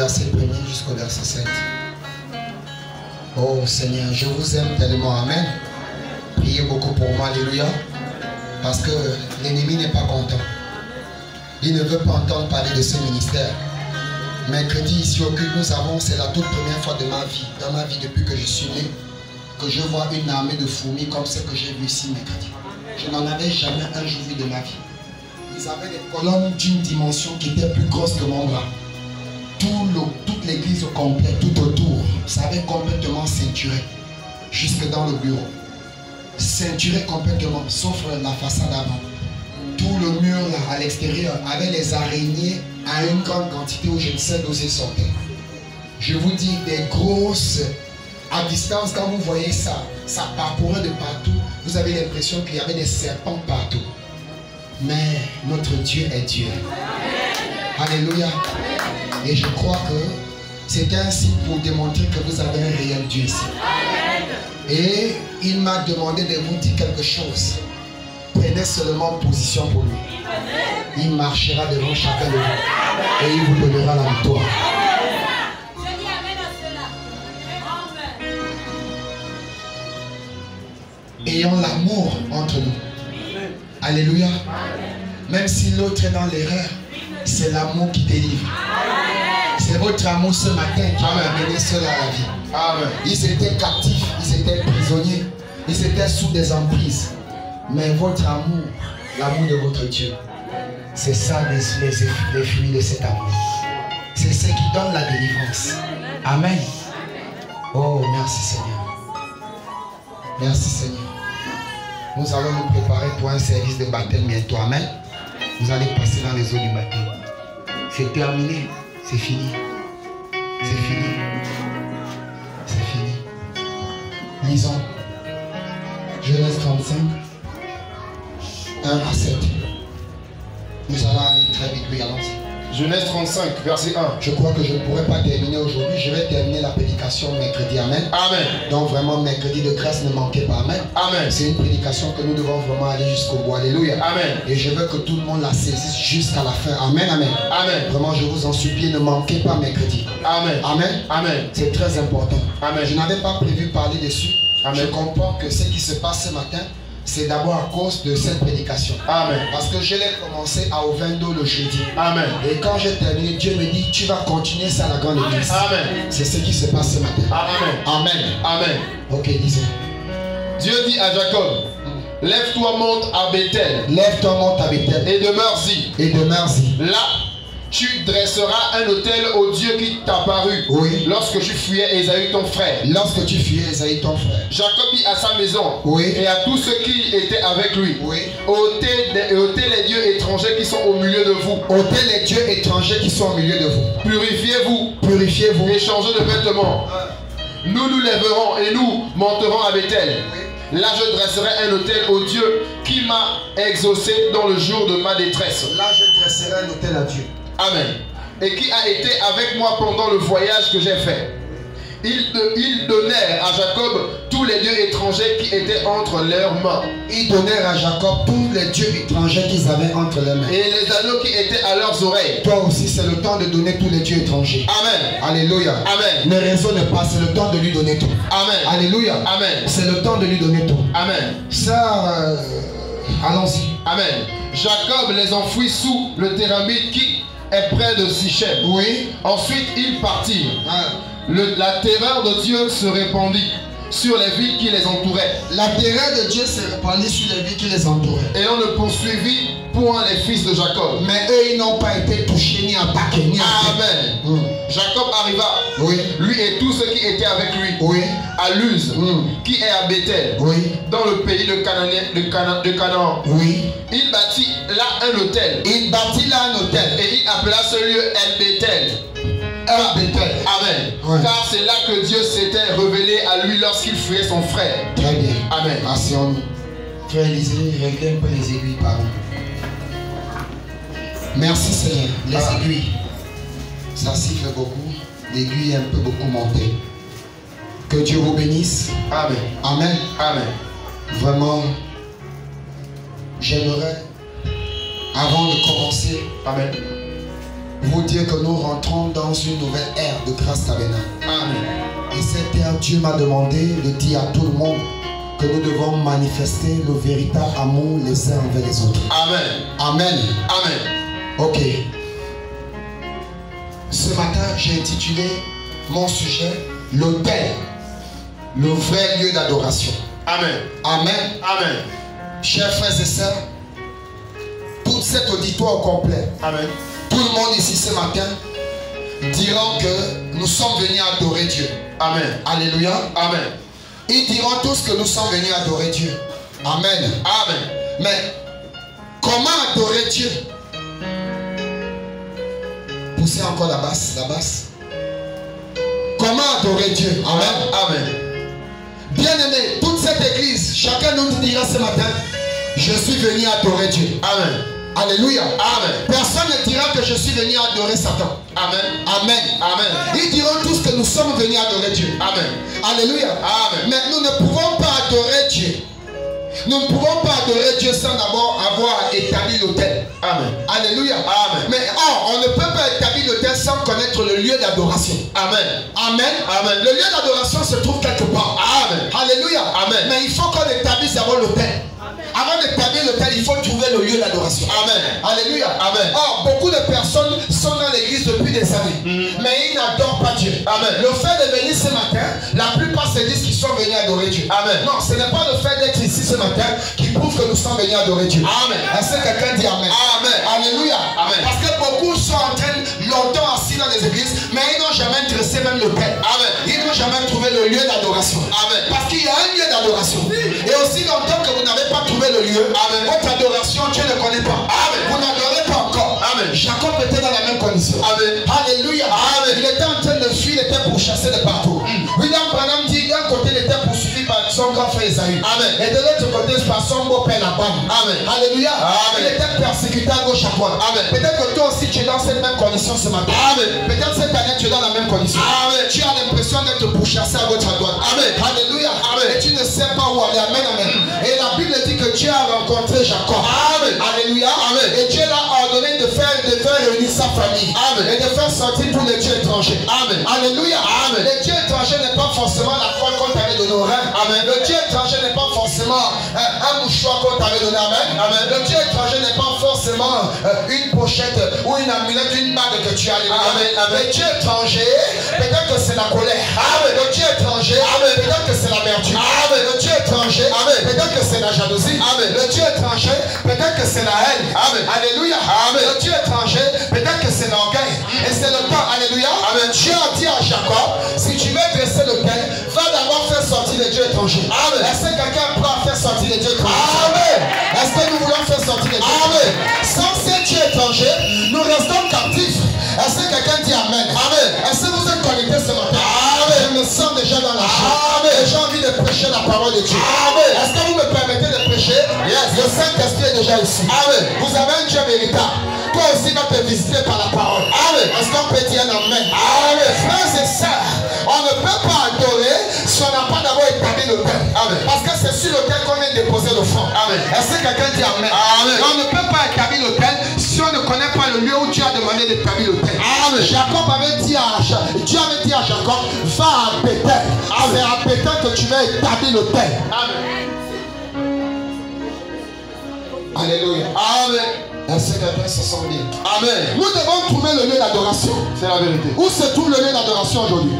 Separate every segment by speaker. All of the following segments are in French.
Speaker 1: verset 1er jusqu'au verset 7. Oh Seigneur, je vous aime tellement. Amen. Priez beaucoup pour moi. Alléluia. Parce que l'ennemi n'est pas content. Il ne veut pas entendre parler de ce ministère. Mercredi, ici au culte, nous avons, c'est la toute première fois de ma vie, dans ma vie depuis que je suis né, que je vois une armée de fourmis comme celle que j'ai vue ici mercredi. Je n'en avais jamais un jour vu de ma vie. Ils avaient des colonnes d'une dimension qui était plus grosse que mon bras. Toute l'église au complet, tout autour, ça avait complètement ceinturé, jusque dans le bureau. Ceinturé complètement, sauf la façade avant. Tout le mur là, à l'extérieur, avait les araignées à une grande quantité où je ne sais d'où ils sortaient. Je vous dis, des grosses, à distance, quand vous voyez ça, ça parcourait de partout. Vous avez l'impression qu'il y avait des serpents partout. Mais notre Dieu est Dieu. Alléluia. Et je crois que c'est ainsi pour démontrer que vous avez un réel Dieu ici. Et il m'a demandé de vous dire quelque chose. Prenez seulement position pour lui. Il marchera devant chacun de vous. Et il vous donnera la victoire.
Speaker 2: Je dis amen à cela.
Speaker 1: Ayons l'amour entre nous. Alléluia. Même si l'autre est dans l'erreur, c'est l'amour qui délivre. C'est votre amour ce matin qui m'a amené cela à la vie. Amen. Ils étaient captifs, ils étaient prisonniers, ils étaient sous des emprises. Mais votre amour, l'amour de votre Dieu, c'est ça les fruits de cet amour. C'est ce qui donne la délivrance. Amen. Oh, merci Seigneur. Merci Seigneur. Nous allons nous préparer pour un service de baptême bientôt. Amen. Vous allez passer dans les eaux du baptême. C'est terminé. C'est fini. C'est fini. C'est fini. Lisons. Genèse 35. 1 à 7. Nous allons aller très vite. Oui, allons-y.
Speaker 3: Genèse 35, verset 1.
Speaker 1: Je crois que je ne pourrai pas terminer aujourd'hui. Je vais terminer la prédication mercredi. Amen.
Speaker 3: Amen.
Speaker 1: Donc vraiment, mercredi de grâce, ne manquez pas. Amen.
Speaker 3: Amen.
Speaker 1: C'est une prédication que nous devons vraiment aller jusqu'au bout. Alléluia.
Speaker 3: Amen.
Speaker 1: Et je veux que tout le monde la saisisse jusqu'à la fin. Amen. Amen.
Speaker 3: Amen.
Speaker 1: Vraiment, je vous en supplie, ne manquez pas mercredi.
Speaker 3: Amen.
Speaker 1: Amen.
Speaker 3: Amen.
Speaker 1: C'est très important.
Speaker 3: Amen.
Speaker 1: Je n'avais pas prévu parler dessus.
Speaker 3: Amen.
Speaker 1: Je comprends que ce qui se passe ce matin, c'est d'abord à cause de cette prédication.
Speaker 3: Amen.
Speaker 1: Parce que je l'ai commencé à Ovendo le jeudi.
Speaker 3: Amen.
Speaker 1: Et quand j'ai terminé, Dieu me dit, tu vas continuer ça à la grande église.
Speaker 3: Amen.
Speaker 1: C'est ce qui se passe ce matin.
Speaker 3: Amen.
Speaker 1: Amen.
Speaker 3: Amen.
Speaker 1: Ok, lisez.
Speaker 3: Dieu dit à Jacob, lève-toi, monte à Bethel.
Speaker 1: Lève-toi, monte à Bethel.
Speaker 3: Et demeure-y.
Speaker 1: Et demeure-y.
Speaker 3: Là, tu dresseras un autel au Dieu qui t'apparut.
Speaker 1: Oui.
Speaker 3: Lorsque tu fuyais Ésaü ton frère.
Speaker 1: Lorsque tu fuyais Ésaü ton frère.
Speaker 3: Jacob dit à sa maison.
Speaker 1: Oui.
Speaker 3: Et à tous ceux qui étaient avec lui.
Speaker 1: Oui.
Speaker 3: ôtez les dieux étrangers qui sont au milieu de vous.
Speaker 1: Ôtez les dieux étrangers qui sont au milieu de vous.
Speaker 3: Purifiez-vous.
Speaker 1: Purifiez-vous.
Speaker 3: Et changez de vêtements. Nous nous lèverons et nous monterons à Bethel. Là je dresserai un autel au Dieu qui m'a exaucé dans le jour de ma détresse.
Speaker 1: Là je dresserai un autel à Dieu.
Speaker 3: Amen. Et qui a été avec moi pendant le voyage que j'ai fait. Ils donnèrent à Jacob tous les dieux étrangers qui étaient entre leurs mains.
Speaker 1: Ils donnèrent à Jacob tous les dieux étrangers qu'ils avaient entre les mains.
Speaker 3: Et les anneaux qui étaient à leurs oreilles.
Speaker 1: Toi aussi, c'est le temps de donner tous les dieux étrangers.
Speaker 3: Amen.
Speaker 1: Alléluia.
Speaker 3: Amen.
Speaker 1: Ne raisonne pas, c'est le temps de lui donner tout.
Speaker 3: Amen.
Speaker 1: Alléluia.
Speaker 3: Amen.
Speaker 1: C'est le temps de lui donner tout.
Speaker 3: Amen.
Speaker 1: Ça, allons-y.
Speaker 3: Amen. Jacob les enfouit sous le téramide qui est près de Sichem.
Speaker 1: Oui.
Speaker 3: Ensuite, ils partirent. La terreur de Dieu se répandit sur les villes qui les entouraient.
Speaker 1: La terreur de Dieu se répandit sur les villes qui les entouraient.
Speaker 3: Et on ne poursuivit point les fils de Jacob.
Speaker 1: Mais eux, ils n'ont pas été touchés ni attaqués ni
Speaker 3: Amen. Jacob arriva,
Speaker 1: oui,
Speaker 3: lui et tous ceux qui étaient avec lui,
Speaker 1: oui,
Speaker 3: à Luz, qui est à Bethel,
Speaker 1: oui,
Speaker 3: dans le pays de Canaan.
Speaker 1: Oui.
Speaker 3: Il bâtit là un hôtel.
Speaker 1: Il bâtit là un hôtel.
Speaker 3: Et il appela ce lieu El Bethel.
Speaker 1: Bethel.
Speaker 3: Amen.
Speaker 1: Ouais.
Speaker 3: Car c'est là que Dieu s'était révélé à lui lorsqu'il fuyait son frère.
Speaker 1: Très bien.
Speaker 3: Amen.
Speaker 1: Asseyons-nous. Frère Élisée, réglez un peu les aiguilles, pardon. Merci Seigneur. Les aiguilles. Ça siffle beaucoup. L'aiguille est un peu beaucoup montée. Que Dieu vous bénisse.
Speaker 3: Amen.
Speaker 1: Amen.
Speaker 3: Amen.
Speaker 1: Vraiment, j'aimerais, avant de commencer,
Speaker 3: amen,
Speaker 1: vous dire que nous rentrons dans une nouvelle ère de grâce tabernacle.
Speaker 3: Amen.
Speaker 1: Et cette ère, Dieu m'a demandé de dire à tout le monde que nous devons manifester le véritable amour les uns envers les autres.
Speaker 3: Amen.
Speaker 1: Amen.
Speaker 3: Amen.
Speaker 1: Ok. Ce matin, j'ai intitulé mon sujet l'autel, le vrai lieu d'adoration.
Speaker 3: Amen.
Speaker 1: Amen.
Speaker 3: Amen.
Speaker 1: Chers frères et sœurs, tout cet auditoire au complet,
Speaker 3: Amen.
Speaker 1: tout le monde ici ce matin diront que nous sommes venus adorer Dieu.
Speaker 3: Amen.
Speaker 1: Alléluia.
Speaker 3: Amen.
Speaker 1: Ils diront tous que nous sommes venus adorer Dieu. Amen.
Speaker 3: Amen.
Speaker 1: Mais comment adorer Dieu? Poussez encore la basse, la basse. Comment adorer Dieu? Amen.
Speaker 3: Amen.
Speaker 1: Bien-aimé, toute cette église, chacun nous dira ce matin, je suis venu adorer Dieu.
Speaker 3: Amen.
Speaker 1: Alléluia.
Speaker 3: Amen.
Speaker 1: Personne ne dira que je suis venu adorer Satan.
Speaker 3: Amen.
Speaker 1: Amen.
Speaker 3: Amen.
Speaker 1: Ils diront tous que nous sommes venus adorer Dieu.
Speaker 3: Amen.
Speaker 1: Alléluia.
Speaker 3: Amen.
Speaker 1: Mais nous ne pouvons pas adorer Dieu. Nous ne pouvons pas adorer Dieu sans d'abord avoir établi l'autel.
Speaker 3: Amen.
Speaker 1: Alléluia.
Speaker 3: Amen.
Speaker 1: Mais on ne peut pas établir l'autel sans connaître le lieu d'adoration.
Speaker 3: Amen.
Speaker 1: Amen.
Speaker 3: Amen.
Speaker 1: Le lieu d'adoration se trouve quelque part.
Speaker 3: Amen.
Speaker 1: Alléluia.
Speaker 3: Amen.
Speaker 1: Mais il faut qu'on établisse d'abord l'autel. Avant d'établir l'autel, il faut trouver le lieu d'adoration.
Speaker 3: Amen.
Speaker 1: Alléluia.
Speaker 3: Amen.
Speaker 1: Or, beaucoup de personnes sont dans l'église depuis des années, mais ils n'adorent pas Dieu.
Speaker 3: Amen.
Speaker 1: Le fait de venir ce matin, la plupart se disent qu'ils sont venus adorer Dieu.
Speaker 3: Amen.
Speaker 1: Non, ce n'est pas le fait d'être ici ce matin qui prouve que nous sommes venus adorer Dieu.
Speaker 3: Amen.
Speaker 1: Est-ce que quelqu'un dit Amen?
Speaker 3: Amen.
Speaker 1: Alléluia.
Speaker 3: Amen.
Speaker 1: Parce que beaucoup sont en train longtemps assis dans les églises, mais ils n'ont jamais dressé même l'autel.
Speaker 3: Amen.
Speaker 1: Ils n'ont jamais trouvé le lieu d'adoration.
Speaker 3: Amen.
Speaker 1: Parce qu'il y a un lieu d'adoration. Et aussi longtemps que vous n'avez pas trouvé le lieu,
Speaker 3: Amen.
Speaker 1: votre adoration, Dieu ne connaît pas.
Speaker 3: Amen.
Speaker 1: Vous n'adorez pas encore.
Speaker 3: Amen.
Speaker 1: Jacob était dans la même condition.
Speaker 3: Amen.
Speaker 1: Alléluia.
Speaker 3: Amen.
Speaker 1: Il était en train de fuir, il était pourchassé de partout. William Branham dit d'un côté, il était poursuivi par son grand frère Esaü.
Speaker 3: Amen.
Speaker 1: Et de l'autre côté, par son beau-père Laban.
Speaker 3: Amen.
Speaker 1: Alléluia.
Speaker 3: Amen.
Speaker 1: Il était persécuté à gauche à droite.
Speaker 3: Amen.
Speaker 1: Peut-être que toi aussi, tu es dans cette même condition ce matin.
Speaker 3: Amen.
Speaker 1: Peut-être cette année, tu es dans la même condition.
Speaker 3: Amen.
Speaker 1: Tu as l'impression d'être pourchassé à gauche à droite.
Speaker 3: Amen.
Speaker 1: Alléluia.
Speaker 3: Amen.
Speaker 1: Et tu ne sais pas où aller. Amen. Amen. Et la Bible dit que Dieu a rencontré Jacob.
Speaker 3: Amen.
Speaker 1: Alléluia.
Speaker 3: Amen.
Speaker 1: Et Dieu l'a ordonné de faire réunir sa famille.
Speaker 3: Amen.
Speaker 1: Et de faire sortir tous les dieux étrangers.
Speaker 3: Amen.
Speaker 1: Alléluia.
Speaker 3: Amen.
Speaker 1: Le Dieu étranger n'est pas forcément la croix qu'on t'avait donnée au rein.
Speaker 3: Amen.
Speaker 1: Le Dieu étranger n'est pas forcément un mouchoir qu'on t'avait donné. Amen.
Speaker 3: Amen.
Speaker 1: Le Dieu étranger n'est pas forcément une pochette ou une amulette, une bague que tu as.
Speaker 3: Amen. Amen.
Speaker 1: Le Dieu étranger, peut-être que c'est la colère.
Speaker 3: Amen.
Speaker 1: Le Dieu étranger,
Speaker 3: Amen.
Speaker 1: peut-être que c'est l'amertume.
Speaker 3: Amen.
Speaker 1: Le Dieu étranger,
Speaker 3: Amen.
Speaker 1: peut-être que c'est la jalousie.
Speaker 3: Amen.
Speaker 1: Le Dieu étranger, peut-être que c'est la haine.
Speaker 3: Amen.
Speaker 1: Alléluia.
Speaker 3: Amen.
Speaker 1: Le Dieu étranger, peut-être que c'est l'orgueil. Et c'est le temps. Alléluia.
Speaker 3: Amen.
Speaker 1: Dieu a dit à Jacob, si tu veux dresser le tel, va d'abord faire sortir les dieux étrangers.
Speaker 3: Amen.
Speaker 1: Est-ce que quelqu'un peut faire sortir les dieux étrangers?
Speaker 3: Amen.
Speaker 1: Est-ce que nous voulons faire sortir les dieux
Speaker 3: Amen.
Speaker 1: étrangers? Sans ces dieux étrangers, nous restons captifs. Est-ce que quelqu'un dit Amen?
Speaker 3: Amen.
Speaker 1: Est-ce que vous êtes connectés ce matin?
Speaker 3: Amen.
Speaker 1: Je me sens déjà dans la chair.
Speaker 3: Amen.
Speaker 1: Et j'ai envie de prêcher la parole de Dieu.
Speaker 3: Amen.
Speaker 1: Est-ce que vous me permettez de prêcher?
Speaker 3: Yes.
Speaker 1: Le Saint-Esprit est déjà ici.
Speaker 3: Amen.
Speaker 1: Vous avez un Dieu véritable. Toi aussi, va te visiter par la parole.
Speaker 3: Amen.
Speaker 1: Est-ce qu'on peut dire un Amen?
Speaker 3: Amen.
Speaker 1: Frères et sœurs, on ne peut pas adorer si on n'a pas d'abord établi l'autel.
Speaker 3: Amen.
Speaker 1: Parce que c'est sur l'autel qu'on vient déposer l'offrande.
Speaker 3: Amen.
Speaker 1: Est-ce que quelqu'un dit Amen?
Speaker 3: Amen.
Speaker 1: On ne peut pas établir l'autel si on ne connaît pas le lieu où Dieu a demandé d'établir l'autel.
Speaker 3: Amen.
Speaker 1: Jacob avait dit Dieu avait dit à Jacob, va à Bethel. C'est à Bethel que tu vas établir l'autel.
Speaker 3: Amen.
Speaker 1: Alléluia.
Speaker 3: Amen.
Speaker 1: Est-ce que quelqu'un se sent bien?
Speaker 3: Amen.
Speaker 1: Nous devons trouver le lieu d'adoration.
Speaker 3: C'est la vérité.
Speaker 1: Où se trouve le lieu d'adoration aujourd'hui?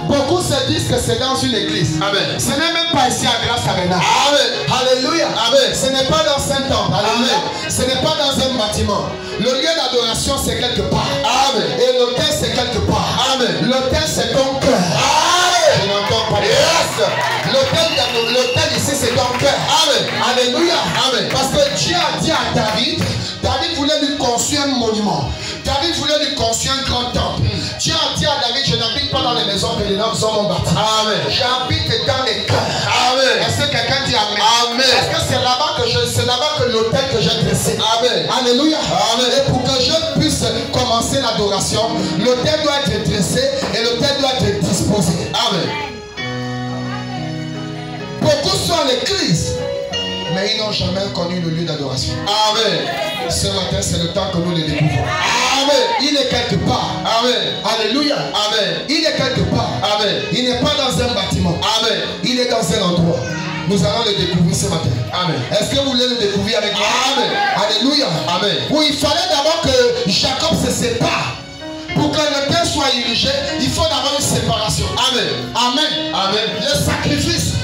Speaker 1: Beaucoup se disent que c'est dans une église.
Speaker 3: Amen.
Speaker 1: Ce n'est même pas ici à Grâce Arena.
Speaker 3: Amen.
Speaker 1: Alléluia.
Speaker 3: Amen.
Speaker 1: Ce n'est pas dans un temple. Alléluia.
Speaker 3: Amen.
Speaker 1: Ce n'est pas dans un bâtiment. Le lieu d'adoration, c'est quelque part.
Speaker 3: Amen.
Speaker 1: Et l'autel, c'est quelque part.
Speaker 3: Amen.
Speaker 1: L'autel, c'est ton cœur.
Speaker 3: Amen.
Speaker 1: Je n'entends pas.
Speaker 3: Yes.
Speaker 1: L'autel ici, c'est ton cœur.
Speaker 3: Amen.
Speaker 1: Alléluia.
Speaker 3: Amen.
Speaker 1: Parce que Dieu a dit à David, David voulait lui construire un monument. David voulait lui construire un grand temple. Dieu a dit à David, je n'habite pas dans les maisons que les hommes ont bâties.
Speaker 3: Amen.
Speaker 1: J'habite dans les cœurs.
Speaker 3: Amen.
Speaker 1: Est-ce que quelqu'un dit Amen?
Speaker 3: Amen.
Speaker 1: Parce que c'est là-bas que l'autel que j'ai dressé.
Speaker 3: Amen.
Speaker 1: Alléluia.
Speaker 3: Amen.
Speaker 1: Et pour que je puisse commencer l'adoration, l'autel doit être dressé et l'autel doit être disposé.
Speaker 3: Amen.
Speaker 1: Beaucoup sont à l'église, mais ils n'ont jamais connu le lieu d'adoration.
Speaker 3: Amen.
Speaker 1: Ce matin, c'est le temps que nous les découvrons.
Speaker 3: Amen.
Speaker 1: Il est quelque part.
Speaker 3: Amen.
Speaker 1: Alléluia.
Speaker 3: Amen.
Speaker 1: Il est quelque part.
Speaker 3: Amen.
Speaker 1: Il n'est pas dans un bâtiment.
Speaker 3: Amen.
Speaker 1: Il est dans un endroit. Nous allons le découvrir ce matin.
Speaker 3: Amen.
Speaker 1: Est-ce que vous voulez le découvrir avec moi?
Speaker 3: Amen.
Speaker 1: Alléluia.
Speaker 3: Amen.
Speaker 1: Oui, il fallait d'abord que Jacob se sépare. Pour que le terre soit érigé, il faut d'abord une séparation.
Speaker 3: Amen.
Speaker 1: Amen.
Speaker 3: Amen.
Speaker 1: Le sacrifice.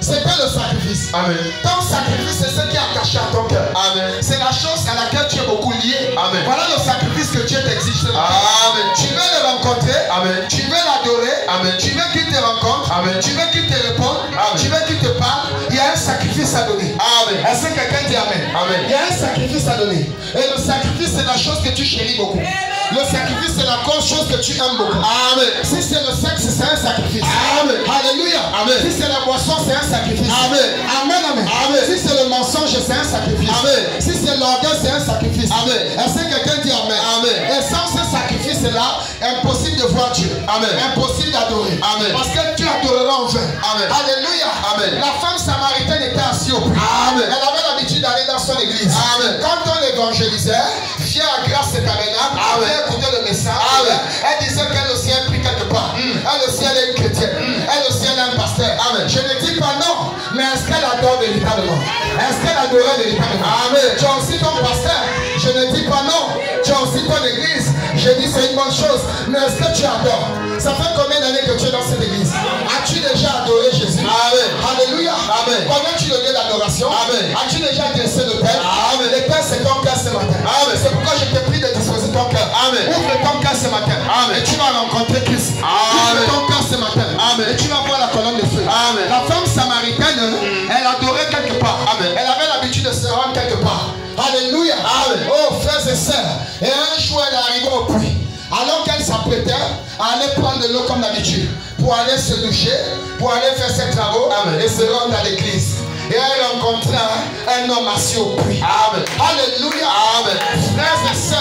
Speaker 1: C'est quoi le sacrifice?
Speaker 3: Amen.
Speaker 1: Ton sacrifice, c'est ce qui est attaché à ton cœur.
Speaker 3: Amen.
Speaker 1: C'est la chose à laquelle tu es beaucoup lié.
Speaker 3: Amen.
Speaker 1: Voilà le sacrifice que Dieu t'exige.
Speaker 3: Amen.
Speaker 1: Tu veux le rencontrer.
Speaker 3: Amen.
Speaker 1: Tu veux l'adorer.
Speaker 3: Amen.
Speaker 1: Tu veux qu'il te rencontre.
Speaker 3: Amen.
Speaker 1: Tu veux qu'il te réponde.
Speaker 3: Amen.
Speaker 1: Tu veux qu'il te parle. Il y a un sacrifice à donner.
Speaker 3: Amen.
Speaker 1: Est-ce que quelqu'un dit Amen?
Speaker 3: Amen.
Speaker 1: Il y a un sacrifice à donner. Et le sacrifice, c'est la chose que tu chéris beaucoup. Le sacrifice, c'est la chose que tu aimes beaucoup.
Speaker 3: Amen.
Speaker 1: Si c'est le sexe, c'est un sacrifice.
Speaker 3: Amen.
Speaker 1: Alléluia.
Speaker 3: Amen.
Speaker 1: Si c'est la boisson, c'est un sacrifice.
Speaker 3: Amen.
Speaker 1: Amen, amen.
Speaker 3: Amen.
Speaker 1: Si c'est le mensonge, c'est un sacrifice.
Speaker 3: Amen.
Speaker 1: Si c'est l'orgueil, c'est un sacrifice.
Speaker 3: Amen.
Speaker 1: Est-ce que quelqu'un dit Amen?
Speaker 3: Amen.
Speaker 1: Et sans ce sacrifice-là, impossible de voir Dieu.
Speaker 3: Amen.
Speaker 1: Impossible d'adorer.
Speaker 3: Amen.
Speaker 1: Parce que tu adoreras en vain.
Speaker 3: Amen.
Speaker 1: Alléluia.
Speaker 3: Amen.
Speaker 1: La femme samaritaine était assise au puits.
Speaker 3: Amen.
Speaker 1: Elle avait l'habitude d'aller dans son église.
Speaker 3: Amen.
Speaker 1: Quand on l'évangélisait, viens à grâce et tabernacle,
Speaker 3: Amen.
Speaker 1: viens écouter le message.
Speaker 3: Amen.
Speaker 1: Elle disait qu'elle aussi a pris quelque part. Elle aussi elle est une chrétienne. Elle aussi elle est un pasteur.
Speaker 3: Amen.
Speaker 1: Je ne dis pas non, mais est-ce qu'elle adore véritablement? Est-ce qu'elle adorait véritablement?
Speaker 3: Amen.
Speaker 1: Tu as aussi ton pasteur. Je ne dis pas non. Tu as aussi ton église. Je dis c'est une bonne chose. Mais est-ce que tu adores? Ça fait combien d'années que tu es dans cette église? As-tu déjà adoré Jésus?
Speaker 3: Amen.
Speaker 1: Alléluia.
Speaker 3: Amen.
Speaker 1: Connais-tu le lieu d'adoration?
Speaker 3: Amen.
Speaker 1: As-tu déjà dressé le Père?
Speaker 3: Amen.
Speaker 1: Le Père, c'est ton cœur ce matin.
Speaker 3: Amen.
Speaker 1: C'est pourquoi je te prie de disposer ton cœur.
Speaker 3: Amen.
Speaker 1: Ouvre ton cœur ce matin.
Speaker 3: Amen.
Speaker 1: Et tu vas rencontrer Christ.
Speaker 3: Amen.
Speaker 1: Ouvre ton cœur ce matin.
Speaker 3: Amen.
Speaker 1: Et tu vas voir la colonne de feu.
Speaker 3: Amen.
Speaker 1: La femme samaritaine, elle adorait quelque part.
Speaker 3: Amen.
Speaker 1: Elle avait l'habitude de se rendre quelque part. Alléluia.
Speaker 3: Amen.
Speaker 1: Oh, frères et sœurs. Et un jour, elle est arrivée au puits. Alors qu'elle s'apprêtait à aller prendre de l'eau comme d'habitude, pour aller se doucher, pour aller faire ses travaux.
Speaker 3: Amen.
Speaker 1: Et se rendre à l'église. Et elle rencontra un homme assis au puits.
Speaker 3: Amen.
Speaker 1: Alléluia.
Speaker 3: Amen.
Speaker 1: Frères et sœurs,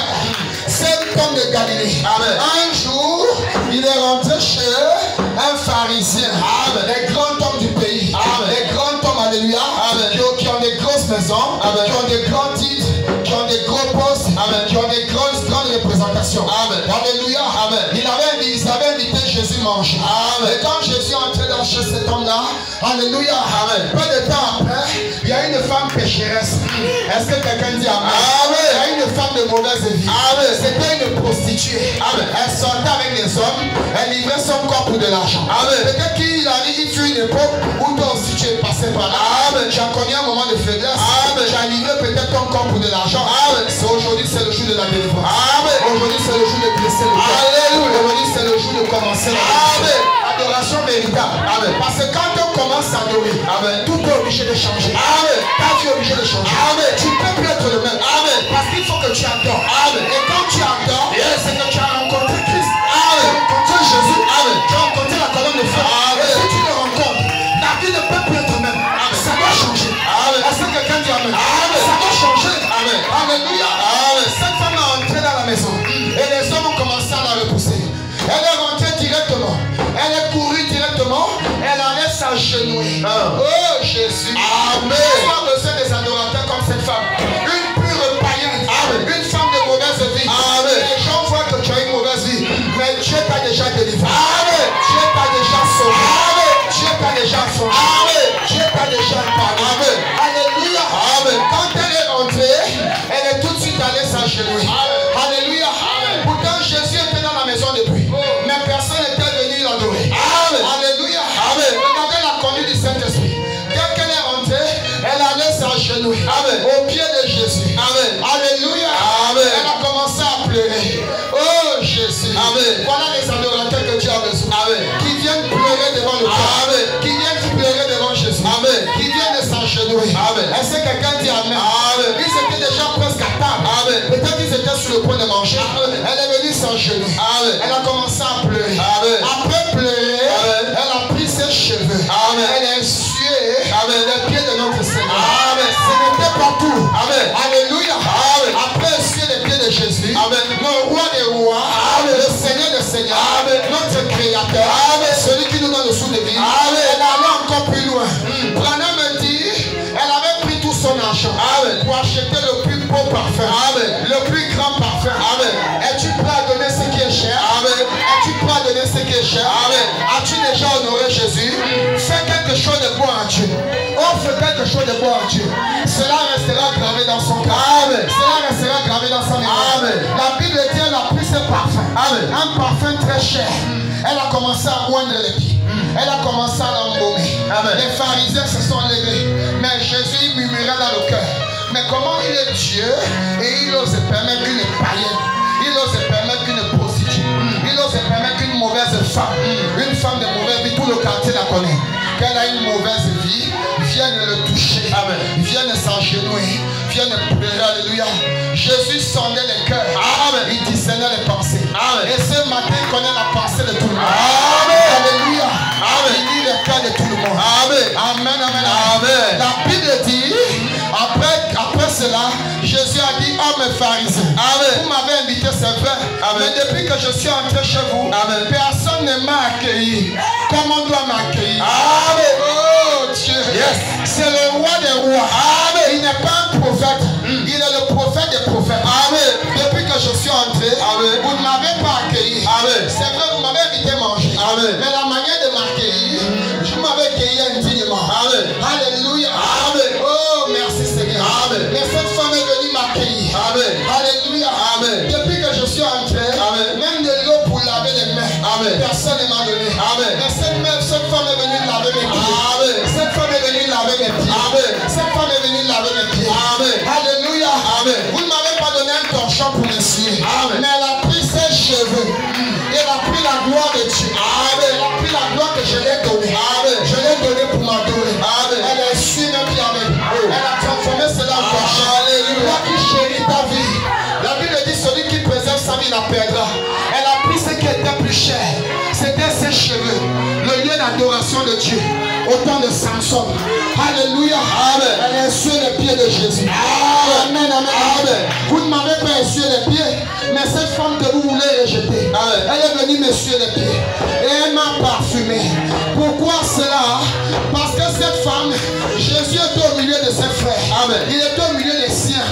Speaker 1: c'est homme de Galilée.
Speaker 3: Amen.
Speaker 1: Un jour, il est rentré chez un pharisien.
Speaker 3: Amen.
Speaker 1: Les grands hommes du pays.
Speaker 3: Amen.
Speaker 1: Les grands hommes, alléluia.
Speaker 3: Amen.
Speaker 1: Qui ont des grosses maisons.
Speaker 3: Amen.
Speaker 1: Qui ont des grands titres. Qui ont des gros postes.
Speaker 3: Amen.
Speaker 1: Qui ont des grandes représentations.
Speaker 3: Amen.
Speaker 1: Alléluia.
Speaker 3: Amen.
Speaker 1: Ils avaient invité Jésus manger.
Speaker 3: Amen.
Speaker 1: Et quand Jésus est entré dans chez cet homme-là, alléluia.
Speaker 3: Amen.
Speaker 1: Peu de temps après, il y a une femme pécheresse. Est-ce que quelqu'un dit Amen?
Speaker 3: Amen.
Speaker 1: Il y a une femme de mauvaise vie.
Speaker 3: Amen.
Speaker 1: C'était une prostituée.
Speaker 3: Amen.
Speaker 1: Elle sortait avec les hommes. Elle livrait son corps pour de l'argent.
Speaker 3: Amen.
Speaker 1: Peut-être qu'il arrive, il fut une époque où toi aussi tu es passé par là.
Speaker 3: Amen.
Speaker 1: Tu as connu un moment de faiblesse.
Speaker 3: Amen.
Speaker 1: Tu as livré peut-être ton corps pour de l'argent.
Speaker 3: Amen.
Speaker 1: Aujourd'hui, c'est le jour de la délivrance.
Speaker 3: Amen.
Speaker 1: Aujourd'hui, c'est le jour de dresser le cœur.
Speaker 3: Alléluia.
Speaker 1: Aujourd'hui, c'est le jour de commencer la
Speaker 3: Amen.
Speaker 1: adoration véritable.
Speaker 3: Amen.
Speaker 1: Parce que quand on commence à adorer,
Speaker 3: Amen.
Speaker 1: tout est obligé de changer.
Speaker 3: Amen.
Speaker 1: Ta vie est obligée de changer.
Speaker 3: Amen.
Speaker 1: Tu peux plus être le même.
Speaker 3: Amen.
Speaker 1: Parce qu'il faut que tu adores.
Speaker 3: Amen.
Speaker 1: Et quand tu adores,
Speaker 3: Yes.
Speaker 1: c'est que tu as rencontré Christ.
Speaker 3: Amen.
Speaker 1: Tu as rencontré Jésus.
Speaker 3: Amen.
Speaker 1: Tu as rencontré la colonne de feu.
Speaker 3: Amen.
Speaker 1: Et si tu le rencontres, ta vie ne peut plus être même. Ça doit changer.
Speaker 3: Amen.
Speaker 1: Est-ce que quelqu'un dit Amen?
Speaker 3: Amen.
Speaker 1: Ça doit changer.
Speaker 3: Amen.
Speaker 1: Alléluia.
Speaker 3: Amen.
Speaker 1: Cette femme est entrée dans la maison. Et les hommes ont commencé à la repousser. Elle est rentrée directement. Elle est courue directement. Elle allait s'agenouiller. Oh Jésus.
Speaker 3: Amen.
Speaker 1: Tu as besoin des adorateurs comme cette femme. Une pure païenne.
Speaker 3: Amen.
Speaker 1: Une femme de mauvaise vie.
Speaker 3: Amen.
Speaker 1: Les gens voient que tu as une mauvaise vie. Mais Dieu t'a déjà délivré.
Speaker 3: Amen.
Speaker 1: Dieu t'a déjà sauvé.
Speaker 3: Amen.
Speaker 1: Dieu t'a déjà sauvé.
Speaker 3: Amen.
Speaker 1: Dieu t'a déjà parlé.
Speaker 3: Amen.
Speaker 1: Alléluia.
Speaker 3: Amen.
Speaker 1: Quand elle est rentrée, elle est tout de suite allée s'agenouiller. Alléluia. Pourtant Jésus était dans la maison depuis. Mais personne n'était venu l'adorer.
Speaker 3: Amen.
Speaker 1: Alléluia.
Speaker 3: Amen.
Speaker 1: Regardez la conduite du Saint-Esprit. Dès qu'elle est rentrée, elle allait s'agenouiller.
Speaker 3: Amen.
Speaker 1: Au pied de Jésus.
Speaker 3: Amen.
Speaker 1: Alléluia.
Speaker 3: Amen.
Speaker 1: Elle a commencé à pleurer. Oh Jésus.
Speaker 3: Amen.
Speaker 1: Voilà les adorateurs que tu as besoin.
Speaker 3: Amen.
Speaker 1: Qui viennent pleurer devant le Père.
Speaker 3: Amen.
Speaker 1: Qui viennent pleurer devant Jésus.
Speaker 3: Amen.
Speaker 1: Qui viennent de s'agenouiller.
Speaker 3: Amen.
Speaker 1: Est-ce que quelqu'un dit Amen?
Speaker 3: Amen.
Speaker 1: Ils étaient déjà presque à table.
Speaker 3: Amen.
Speaker 1: Peut-être qu'ils étaient sur le point de manger. Elle est venue s'agenouiller.
Speaker 3: Amen.
Speaker 1: Elle a commencé à pleurer.
Speaker 3: Amen.
Speaker 1: Après pleurer,
Speaker 3: Amen.
Speaker 1: elle a pris ses cheveux.
Speaker 3: Amen.
Speaker 1: Elle a essuyé
Speaker 3: Amen.
Speaker 1: les pieds de notre Seigneur.
Speaker 3: Amen.
Speaker 1: Ce n'était pas tout.
Speaker 3: Amen.
Speaker 1: Alléluia.
Speaker 3: Amen.
Speaker 1: Après essuyer les pieds de Jésus,
Speaker 3: Amen.
Speaker 1: le roi des rois,
Speaker 3: Amen.
Speaker 1: le Seigneur des seigneurs,
Speaker 3: Amen.
Speaker 1: notre créateur,
Speaker 3: Amen.
Speaker 1: celui qui nous donne le souffle de vie,
Speaker 3: Amen.
Speaker 1: elle est allée encore plus loin. Branham me dit, elle avait pris tout pécheur? As-tu déjà honoré Jésus? Fais quelque chose de bon à Dieu. Offre quelque chose de bon à Dieu. Cela restera gravé dans son cœur. Cela restera gravé dans sa mémoire. La Bible dit elle a pris ce parfum. Un parfum très cher. Elle a commencé à oindre les pieds. Elle a commencé à l'embaumer. Les pharisiens se sont levés. Mais Jésus murmurait dans le cœur. Mais comment il est Dieu et il ose permettre qu'une païenne, il ose permettre qu'une prostituée, il ose permettre qu'une mauvaise femme, une femme de mauvaise vie, tout le quartier la connaît, qu'elle a une mauvaise vie, vienne le toucher, vienne s'agenouiller, vienne pleurer, alléluia. Jésus sondait les cœurs, il discernait les pensées. Et ce matin, il connaît la pensée de tout le monde. Alléluia. Il lit les cœurs de tout le monde. Amen, amen, amen. La Bible dit, après cela, Jésus a dit, homme pharisien, vous m'avez invité, c'est vrai, mais depuis que je suis entré chez vous, personne ne m'a accueilli comme on doit m'accueillir. Oh Dieu, c'est le roi des rois. Il n'est pas un prophète, il est le prophète des prophètes. Depuis que je suis entré, vous ne m'avez pas accueilli. C'est vrai, vous m'avez invité à manger, mais la manière de m'accueillir, vous m'avez accueilli indignement. Alléluia. Oh, merci Seigneur. Mais cette femme est venue m'accueillir. Alléluia. Depuis que je suis entré, même de l'eau pour laver les mains, personne ne m'a donné. Mais cette femme est venue laver mes pieds. Cette femme est venue laver mes pieds. Cette femme est venue laver mes pieds. Alléluia. Vous ne m'avez pas donné un torchon pour m'essuyer. Mais elle a pris ses cheveux. Elle a pris la gloire de Dieu. Elle a pris la gloire que je lui ai donnée. Je l'ai donnée pour m'adorer. Elle a essuyé mes pieds avec. Elle a transformé cela en torchon. Toi qui chéris ta vie. La Bible dit celui qui préserve sa vie la perdra. Elle a pris ce qui était plus cher. C'était ses cheveux. Le lieu d'adoration de Dieu. Au temps de Samson. Alléluia. Elle a essuyé les pieds de Jésus. Amen, amen. Vous ne m'avez pas essuyé les pieds. Mais cette femme que vous voulez rejeter, elle est venue m'essuyer les pieds. Et elle m'a parfumé. Pourquoi cela? Parce que cette femme, Jésus était au milieu de ses frères. Il était au milieu des siens.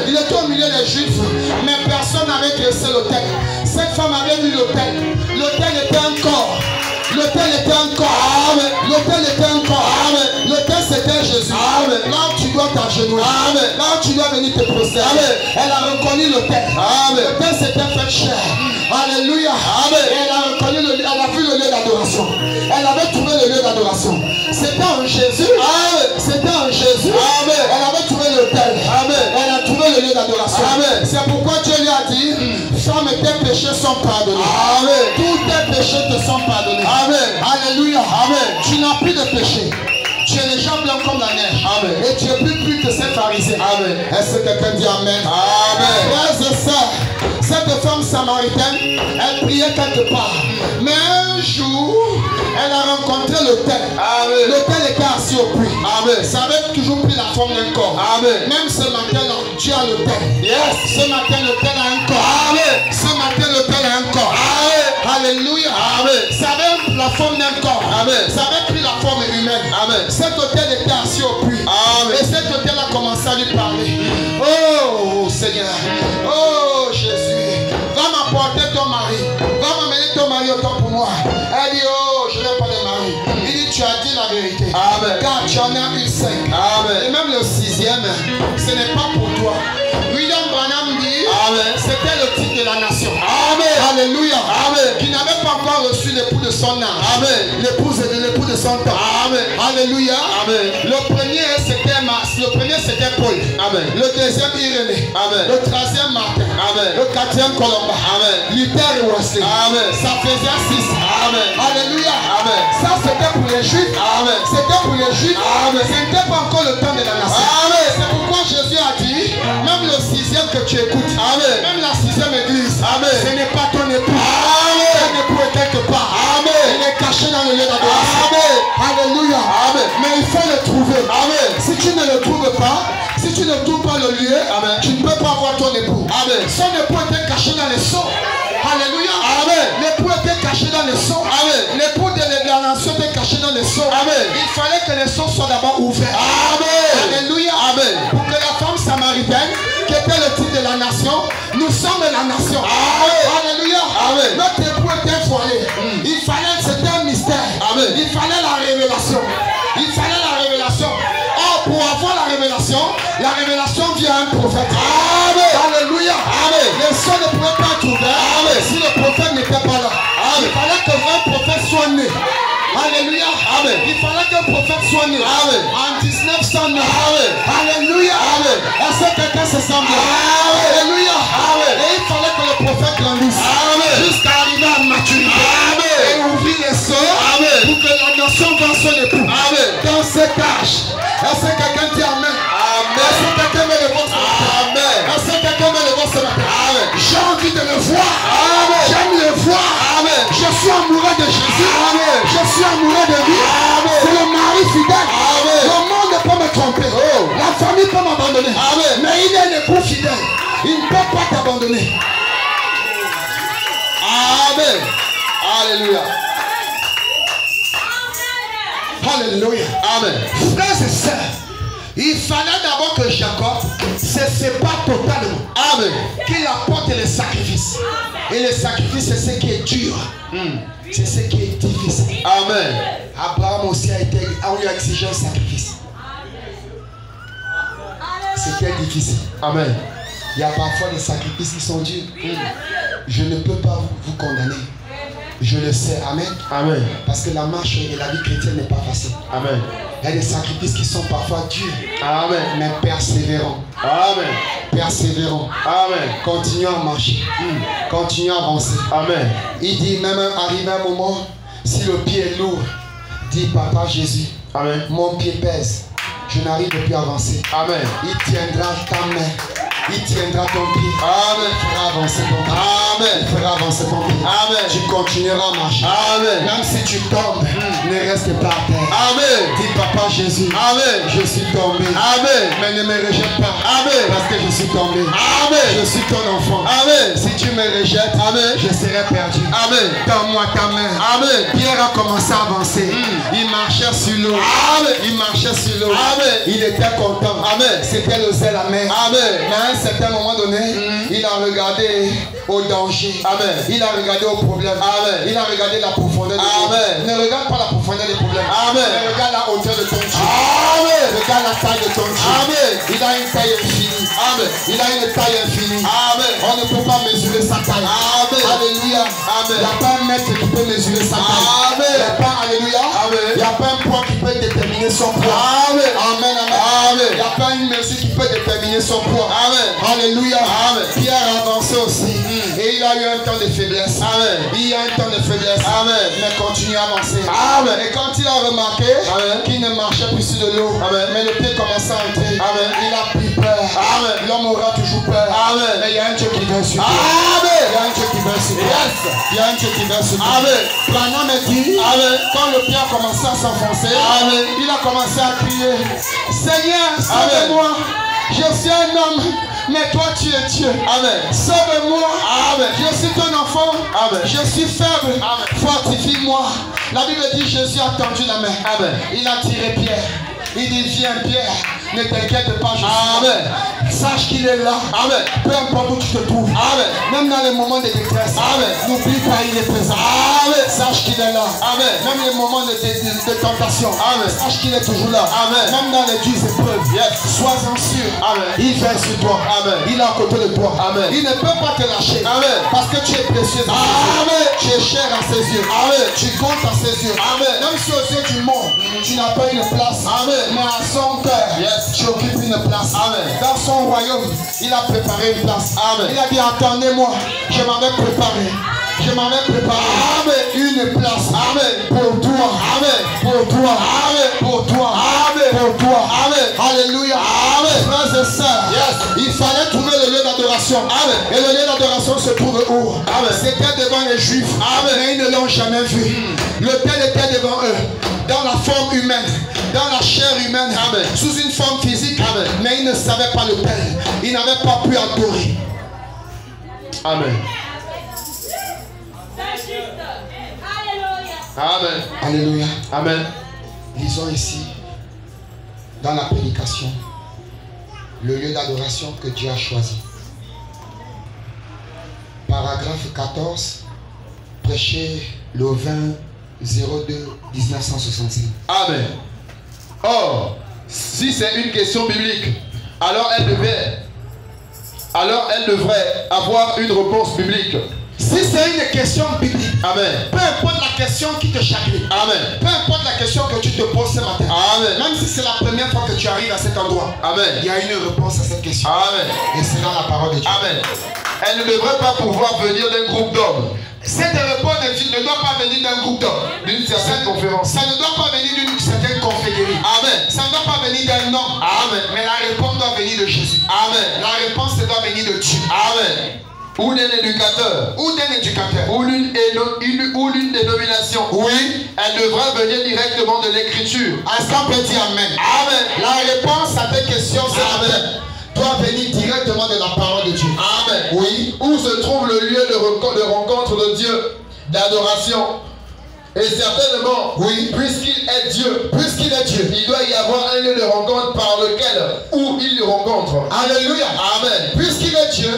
Speaker 1: Il était au milieu des Juifs. Mais personne n'avait dressé l'autel. Cette femme avait vu l'autel. L'autel était un corps. L'autel était un corps. L'autel était un corps. L'autel c'était Jésus. Là où tu dois t'agenouiller. Là où tu dois venir te prosterner. Elle a reconnu l'autel. L'autel s'était fait cher. Alléluia. Et elle a reconnu elle a vu le lieu d'adoration. Elle avait trouvé le lieu d'adoration. C'était en Jésus. C'était en Jésus. Elle avait trouvé l'autel. Elle a trouvé le lieu d'adoration. C'est pourquoi Dieu lui a dit, femme, tes péchés sont pardonnés. Tous tes péchés te sont pardonnés. Alléluia. Tu n'as plus de péché. Tu es déjà blanc comme la neige. Et tu es plus pur que ces pharisiens. Est-ce que quelqu'un dit Amen? Frères et sœurs, cette femme samaritaine, elle priait quelque part. Mais un jour, elle a rencontré l'autel. L'autel était assis au puits. Ça avait toujours pris la forme d'un corps. Même ce matin, tu as l'autel. Ce matin, l'autel a un corps. Ce matin, l'autel a un corps. Alléluia. Ça avait la forme d'un corps. Ça avait pris la forme humaine. Cet autel était assis au puits. Et cet autel a commencé à lui parler. Oh Seigneur. Oh Jésus. Va m'apporter ton mari. Va m'amener ton mari autant pour moi. Elle dit, oh, je n'ai pas de mari. Il dit, tu as dit la vérité. Car tu en as eu 5. Et même le 6e, ce n'est pas pour toi. William Branham dit, c'était le titre de la nation. Alléluia. Qui n'avait pas encore reçu l'époux de son âge. L'époux de son temps. Alléluia. Le premier c'était Paul. Le deuxième Irénée. Le troisième Martin. Le quatrième Colomba. Luther et Wesley. Ça faisait 6. Alléluia. Ça c'était pour les Juifs. C'était pour les Juifs. Ce n'était pas encore le temps de la nation. C'est pourquoi Jésus a dit, même le 6e que tu écoutes, même la 6e église, ce n'est pas ton époux. Ton époux est quelque part. Il est caché dans le lieu d'adoration. Alléluia. Mais il faut le trouver. Si tu ne le trouves pas, si tu ne trouves pas le lieu, tu ne peux pas voir ton époux. Son époux était caché dans les seaux. Alléluia. L'époux était caché dans les seaux. L'époux de la nation était caché dans les seaux. Il fallait que les seaux soient d'abord ouverts. Alléluia. Pour que la femme samaritaine, qui était le titre de la nation, nous sommes la nation. Alléluia. Notre époux était voilé. Il fallait prophète.
Speaker 3: Amen.
Speaker 1: Alléluia.
Speaker 3: Amen.
Speaker 1: Les sons ne pouvaient pas être ouverts si le prophète n'était pas là. Il fallait que 20 prophètes soient nés. Alléluia.
Speaker 3: Amen.
Speaker 1: Il fallait qu'un prophète soit né.
Speaker 3: Amen.
Speaker 1: En 1909.
Speaker 3: Amen.
Speaker 1: Alléluia.
Speaker 3: Amen.
Speaker 1: Est-ce que quelqu'un se sent bien? Alléluia.
Speaker 3: Amen.
Speaker 1: Et il fallait que le prophète grandisse.
Speaker 3: Amen.
Speaker 1: Jusqu'à arriver à maturité.
Speaker 3: Amen.
Speaker 1: Et ouvrir les sceaux.
Speaker 3: Amen.
Speaker 1: Pour que la nation voit son époux.
Speaker 3: Amen.
Speaker 1: Dans cet âge. Est-ce que quelqu'un dit Amen?
Speaker 3: Amen.
Speaker 1: Est-ce que quelqu'un met le vent ce matin?
Speaker 3: Amen.
Speaker 1: Est-ce que quelqu'un met le vent ce matin?
Speaker 3: Amen.
Speaker 1: J'ai envie de le voir.
Speaker 3: Amen.
Speaker 1: J'aime le voir.
Speaker 3: Amen.
Speaker 1: Je suis amoureux de Jésus.
Speaker 3: Amen.
Speaker 1: Je suis amoureux de lui.
Speaker 3: Amen.
Speaker 1: C'est le mari fidèle.
Speaker 3: Amen.
Speaker 1: Le monde ne peut me tromper.
Speaker 3: Oh.
Speaker 1: La famille peut m'abandonner.
Speaker 3: Amen.
Speaker 1: Mais il est l'époux fidèle. Il ne peut pas t'abandonner.
Speaker 3: Amen. Alléluia.
Speaker 1: Alléluia.
Speaker 3: Amen.
Speaker 1: Frères et sœurs, il fallait d'abord que Jacob se sépare totalement.
Speaker 3: Amen.
Speaker 1: Qu'il apporte les sacrifices. Et les sacrifices, c'est ce qui est dur. C'est ce qui est difficile.
Speaker 3: Amen.
Speaker 1: Abraham aussi on lui a exigé un sacrifice. C'était difficile.
Speaker 3: Amen.
Speaker 1: Il y a parfois des sacrifices qui sont durs. Je ne peux pas vous condamner. Je le sais. Amen.
Speaker 3: Amen.
Speaker 1: Parce que la marche et la vie chrétienne n'est pas facile.
Speaker 3: Amen.
Speaker 1: Il y a des sacrifices qui sont parfois durs.
Speaker 3: Amen.
Speaker 1: Mais persévérants.
Speaker 3: Amen.
Speaker 1: Persévérants.
Speaker 3: Amen.
Speaker 1: Continuons à marcher. Continuons à avancer.
Speaker 3: Amen.
Speaker 1: Il dit même arrivé un moment, si le pied est lourd, dit Papa Jésus,
Speaker 3: Amen.
Speaker 1: mon pied pèse. Je n'arrive plus à avancer.
Speaker 3: Amen.
Speaker 1: Il tiendra ta main. Il tiendra ton pied.
Speaker 3: Amen.
Speaker 1: Il fera avancer ton pied.
Speaker 3: Amen.
Speaker 1: Il fera avancer ton pied.
Speaker 3: Amen.
Speaker 1: Tu continueras à marcher.
Speaker 3: Amen.
Speaker 1: Même si tu tombes, ne reste pas à terre.
Speaker 3: Amen.
Speaker 1: Dis Papa Jésus,
Speaker 3: Amen.
Speaker 1: je suis tombé.
Speaker 3: Amen.
Speaker 1: Mais ne me rejette pas.
Speaker 3: Amen.
Speaker 1: Parce que je suis tombé.
Speaker 3: Amen.
Speaker 1: Je suis ton enfant.
Speaker 3: Amen.
Speaker 1: Si tu me rejettes,
Speaker 3: Amen.
Speaker 1: je serai perdu.
Speaker 3: Amen.
Speaker 1: Donne-moi ta main.
Speaker 3: Amen.
Speaker 1: Pierre a commencé à avancer. Il marchait sur l'eau.
Speaker 3: Amen.
Speaker 1: Il marchait sur l'eau.
Speaker 3: Amen.
Speaker 1: Il était content.
Speaker 3: Amen.
Speaker 1: C'était le zèle à main.
Speaker 3: Amen.
Speaker 1: Mais à un certain moment donné, il a regardé au danger.
Speaker 3: Amen.
Speaker 1: Il a regardé au problème.
Speaker 3: Amen.
Speaker 1: Il a regardé la profondeur des problèmes.
Speaker 3: Amen.
Speaker 1: Ne regarde pas la profondeur des problèmes.
Speaker 3: Amen.
Speaker 1: Mais regarde la hauteur de ton Dieu.
Speaker 3: Amen.
Speaker 1: Regarde la taille de ton Dieu.
Speaker 3: Amen.
Speaker 1: Il a une taille infinie.
Speaker 3: Amen.
Speaker 1: Il a une taille infinie.
Speaker 3: Amen.
Speaker 1: On ne peut pas mesurer sa taille.
Speaker 3: Amen.
Speaker 1: Alléluia.
Speaker 3: Amen.
Speaker 1: Il n'y a pas un mètre qui peut mesurer sa taille.
Speaker 3: Amen.
Speaker 1: Il n'y a pas, alléluia.
Speaker 3: Amen.
Speaker 1: Il n'y a pas un poids qui peut déterminer son poids.
Speaker 3: Amen.
Speaker 1: Amen. Amen.
Speaker 3: Amen.
Speaker 1: Il n'y a pas une mesure qui peut déterminer son poids.
Speaker 3: Amen.
Speaker 1: Alléluia.
Speaker 3: Amen.
Speaker 1: Pierre a avancé aussi. Et il a eu un temps de faiblesse.
Speaker 3: Amen.
Speaker 1: Il y a un temps de faiblesse.
Speaker 3: Amen.
Speaker 1: Mais continue à avancer.
Speaker 3: Amen.
Speaker 1: Et quand il a remarqué
Speaker 3: Amen.
Speaker 1: qu'il ne marchait plus sur de l'eau,
Speaker 3: Amen.
Speaker 1: mais le pied commençait à entrer,
Speaker 3: Amen.
Speaker 1: il a pris peur.
Speaker 3: Amen.
Speaker 1: L'homme aura toujours peur.
Speaker 3: Amen.
Speaker 1: Mais il y a un Dieu qui vient sur toi.
Speaker 3: Amen.
Speaker 1: Il y a un Dieu qui vient sur toi.
Speaker 3: Yes.
Speaker 1: Il y a un Dieu qui vient sur toi.
Speaker 3: Amen.
Speaker 1: Branham me dit,
Speaker 3: Amen.
Speaker 1: quand le pied a commencé à s'enfoncer,
Speaker 3: Amen.
Speaker 1: il a commencé à crier, Seigneur, sauve-moi. Je suis un homme, mais toi tu es Dieu.
Speaker 3: Amen.
Speaker 1: Sauve-moi.
Speaker 3: Amen.
Speaker 1: Je suis ton enfant.
Speaker 3: Amen.
Speaker 1: Je suis faible.
Speaker 3: Amen.
Speaker 1: Fortifie-moi. La Bible dit Jésus a tendu la main.
Speaker 3: Amen.
Speaker 1: Il a tiré Pierre. Il dit viens Pierre. Ne t'inquiète pas, je suis là.
Speaker 3: Amen.
Speaker 1: Sache qu'il est là.
Speaker 3: Amen.
Speaker 1: Peu importe où tu te trouves.
Speaker 3: Amen.
Speaker 1: Même dans les moments de détresse.
Speaker 3: Amen.
Speaker 1: N'oublie pas, il est présent.
Speaker 3: Amen.
Speaker 1: Sache qu'il est là.
Speaker 3: Amen.
Speaker 1: Même les moments de tentation.
Speaker 3: Amen.
Speaker 1: Sache qu'il est toujours là.
Speaker 3: Amen.
Speaker 1: Même dans les dures épreuves.
Speaker 3: Yes.
Speaker 1: Sois-en sûr.
Speaker 3: Amen.
Speaker 1: Il veille sur toi.
Speaker 3: Amen.
Speaker 1: Il est à côté de toi.
Speaker 3: Amen.
Speaker 1: Il ne peut pas te lâcher.
Speaker 3: Amen.
Speaker 1: Parce que tu es précieux à ses
Speaker 3: Amen.
Speaker 1: yeux. Tu es cher à ses yeux.
Speaker 3: Amen.
Speaker 1: Tu comptes à ses yeux.
Speaker 3: Amen.
Speaker 1: Même si aux yeux du monde, tu n'as pas une place.
Speaker 3: Amen.
Speaker 1: Mais à son cœur,
Speaker 3: Yes.
Speaker 1: tu occupes une place.
Speaker 3: Amen.
Speaker 1: Dans son royaume, il a préparé une place.
Speaker 3: Amen.
Speaker 1: Il a dit attendez-moi, je m'avais préparé. Je m'avais préparé.
Speaker 3: Amen.
Speaker 1: Une place.
Speaker 3: Amen.
Speaker 1: Pour toi.
Speaker 3: Amen.
Speaker 1: Pour toi.
Speaker 3: Amen.
Speaker 1: Pour toi.
Speaker 3: Amen.
Speaker 1: Pour toi.
Speaker 3: Amen.
Speaker 1: Alléluia.
Speaker 3: Amen.
Speaker 1: Frères et sœurs,
Speaker 3: Yes.
Speaker 1: il fallait trouver le lieu d'adoration.
Speaker 3: Amen.
Speaker 1: Et le lieu d'adoration se trouve où?
Speaker 3: Amen.
Speaker 1: C'était devant les Juifs.
Speaker 3: Amen.
Speaker 1: Mais ils ne l'ont jamais vu. L'autel était devant eux. Dans la forme humaine. Dans la chair humaine.
Speaker 3: Amen.
Speaker 1: Sous une forme physique.
Speaker 3: Amen.
Speaker 1: Mais ils ne savaient pas l'autel. Ils n'avaient pas pu adorer.
Speaker 3: Amen.
Speaker 2: Alléluia.
Speaker 3: Amen.
Speaker 1: Alléluia.
Speaker 3: Amen.
Speaker 1: Lisons ici, dans la prédication, le lieu d'adoration que Dieu a choisi. Paragraphe 14, prêché le 20-02-1965.
Speaker 3: Amen. Or, si c'est une question biblique, alors elle devait alors elle devrait avoir une réponse biblique.
Speaker 1: Si c'est une question biblique,
Speaker 3: Amen.
Speaker 1: peu importe la question qui te chagrine,
Speaker 3: Amen.
Speaker 1: peu importe la question que tu te poses ce matin,
Speaker 3: Amen.
Speaker 1: même si c'est la première fois que tu arrives à cet endroit,
Speaker 3: Amen.
Speaker 1: il y a une réponse à cette question.
Speaker 3: Amen.
Speaker 1: Et c'est dans la parole de Dieu.
Speaker 3: Amen. Elle ne devrait pas pouvoir venir d'un groupe d'hommes,
Speaker 1: Cette réponse ne doit pas venir d'un groupe d'hommes,
Speaker 3: d'une certaine conférence.
Speaker 1: ça ne doit pas venir d'une certaine confrérie.
Speaker 3: Amen.
Speaker 1: Ça ne doit pas venir d'un homme.
Speaker 3: Amen.
Speaker 1: Mais la réponse doit venir de Jésus.
Speaker 3: Amen.
Speaker 1: La réponse doit venir de Dieu.
Speaker 3: Amen. Ou d'un éducateur.
Speaker 1: Ou d'un éducateur.
Speaker 3: Ou l'une dénomination.
Speaker 1: Oui.
Speaker 3: Elle devra venir directement de l'écriture.
Speaker 1: Est-ce qu'on peut dire Amen?
Speaker 3: Amen.
Speaker 1: La réponse à tes questions, c'est Amen. Doit venir directement de la parole de Dieu.
Speaker 3: Amen.
Speaker 1: Oui.
Speaker 3: Où se trouve le lieu de rencontre de Dieu, d'adoration. Et certainement,
Speaker 1: Oui.
Speaker 3: puisqu'il est Dieu,
Speaker 1: Puisqu'il est Dieu.
Speaker 3: il doit y avoir un lieu de rencontre par lequel, où il le rencontre.
Speaker 1: Alléluia.
Speaker 3: Amen.
Speaker 1: Puisqu'il est Dieu,